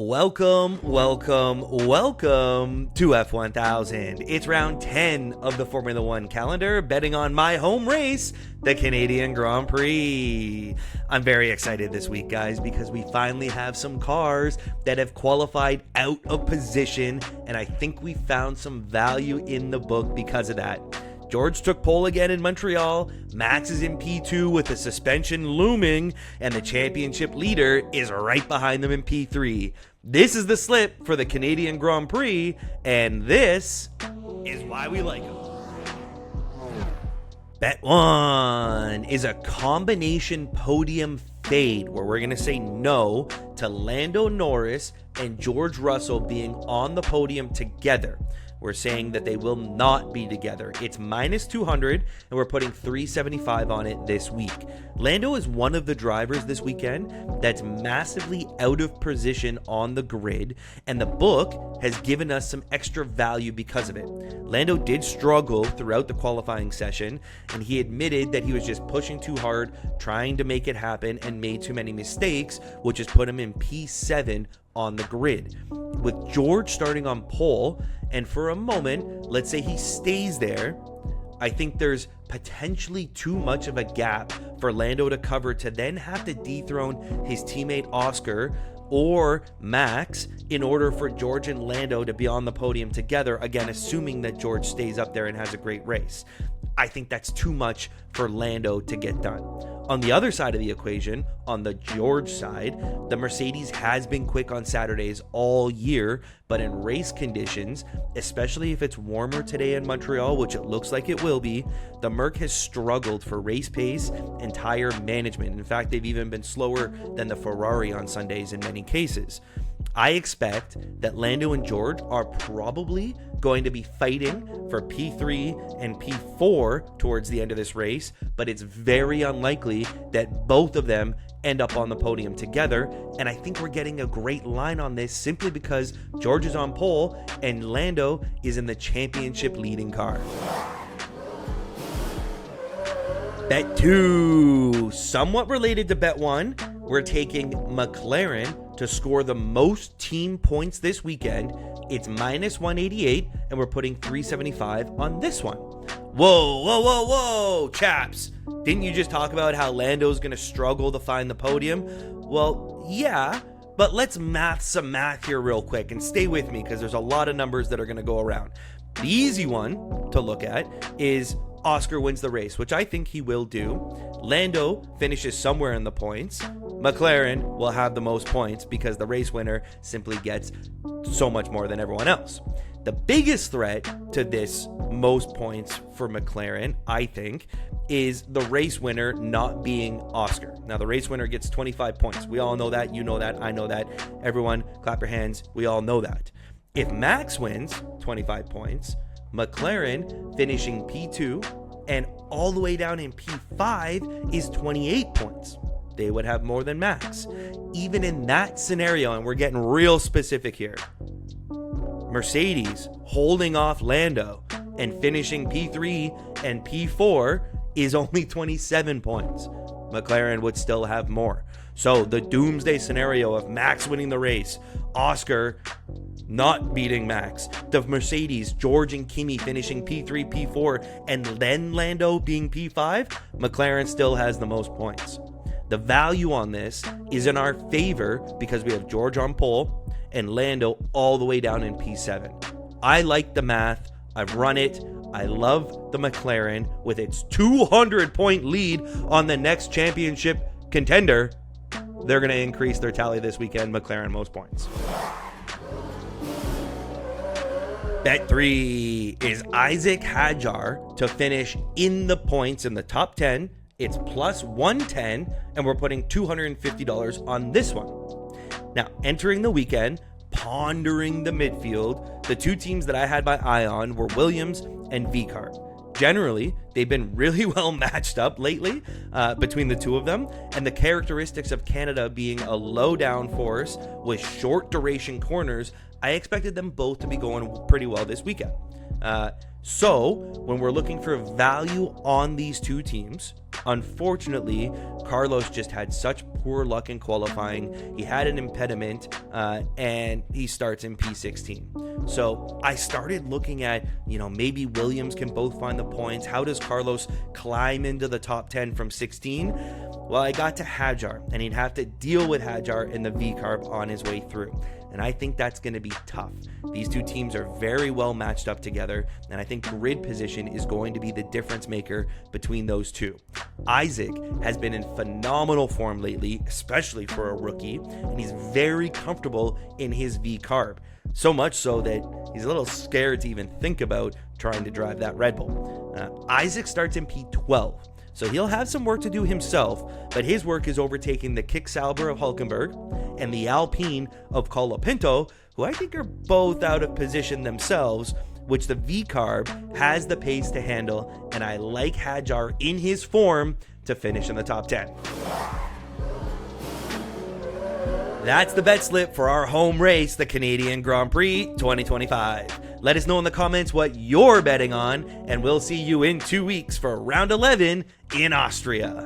Welcome to F1000. It's round 10 of the Formula One calendar, betting on my home race, the Canadian Grand Prix. I'm very excited this week, guys, because we finally have some cars that have qualified out of position, and I think we found some value in the book because of that. George took pole again in Montreal, Max is in P2 with the suspension looming, and the championship leader is right behind them in P3. This is the slip for the Canadian Grand Prix, and this is why we like them. Bet one is a combination podium fade where we're going to say no to Lando Norris and George Russell being on the podium together. We're saying that they will not be together. It's minus 200, and we're putting 375 on it this week. Lando is one of the drivers this weekend that's massively out of position on the grid, and the book has given us some extra value because of it. Lando did struggle throughout the qualifying session, and he admitted that he was just pushing too hard, trying to make it happen, and made too many mistakes, which has put him in P7 on the grid. With George starting on pole, and for a moment, let's say he stays there, I think there's potentially too much of a gap for Lando to cover to then have to dethrone his teammate Oscar or Max in order for George and Lando to be on the podium together, again, assuming that George stays up there and has a great race. I think that's too much for Lando to get done. On the other side of the equation, on the George side, the Mercedes has been quick on Saturdays all year, but in race conditions, especially if it's warmer today in Montreal, which it looks like it will be, the Merc has struggled for race pace and tire management. In fact, they've even been slower than the Ferrari on Sundays in many cases. I expect that Lando and George are probably going to be fighting for P3 and P4 towards the end of this race, but it's very unlikely that both of them end up on the podium together, and I think we're getting a great line on this simply because George is on pole and Lando is in the championship leading car. Bet two, somewhat related to bet one, we're taking Mclaren to score the most team points this weekend. It's minus 188, and we're putting 375 on this one. Whoa, chaps. Didn't you just talk about how Lando's going to struggle to find the podium? Well, yeah, but let's some math here real quick, and stay with me because there's a lot of numbers that are going to go around. The easy one to look at is Oscar wins the race, which I think he will do. Lando finishes somewhere in the points. McLaren will have the most points because the race winner simply gets so much more than everyone else. The biggest threat to this most points for McLaren, I think, is the race winner not being Oscar. Now, the race winner gets 25 points. We all know that. You know that. I know that. Everyone, clap your hands. We all know that. If Max wins 25 points, McLaren finishing P2 and all the way down in P5 is 28 points. They would have more than Max. Even in that scenario, and we're getting real specific here, Mercedes holding off Lando and finishing P3 and P4 is only 27 points. McLaren would still have more. So the doomsday scenario of Max winning the race, Oscar not beating Max, the Mercedes, George and Kimi finishing P3, P4, and then Lando being P5, McLaren still has the most points. The value on this is in our favor because we have George on pole and Lando all the way down in P7. I like the math. I've run it. I love the McLaren with its 200-point lead on the next championship contender. They're going to increase their tally this weekend. McLaren most points. Bet three is Isaac Hadjar to finish in the points in the top 10. It's plus 110, and we're putting $250 on this one. Now, entering the weekend, pondering the midfield, the two teams that I had my eye on were Williams and VCART. Generally, they've been really well matched up lately between the two of them, and the characteristics of Canada being a low downforce with short duration corners, I expected them both to be going pretty well this weekend. So when we're looking for value on these two teams, Unfortunately, Carlos just had such poor luck in qualifying. He had an impediment, and he starts in P16. So I started looking at, maybe Williams can both find the points. How does Carlos climb into the top 10 from 16? Well, I got to Hadjar, and he'd have to deal with Hadjar in the V-Carb on his way through. And I think that's going to be tough. These two teams are very well matched up together, and I think grid position is going to be the difference maker between those two. Isaac has been in phenomenal form lately, especially for a rookie, and he's very comfortable in his V-Carb. So much so that he's a little scared to even think about trying to drive that Red Bull. Isaac starts in P12. So he'll have some work to do himself, but his work is overtaking the Kick Sauber of Hulkenberg and the Alpine of Colapinto, who I think are both out of position themselves, which the V-Carb has the pace to handle, and I like Hadjar in his form to finish in the top 10. That's the bet slip for our home race, the Canadian Grand Prix 2025. Let us know in the comments what you're betting on, and we'll see you in 2 weeks for round 11 in Austria.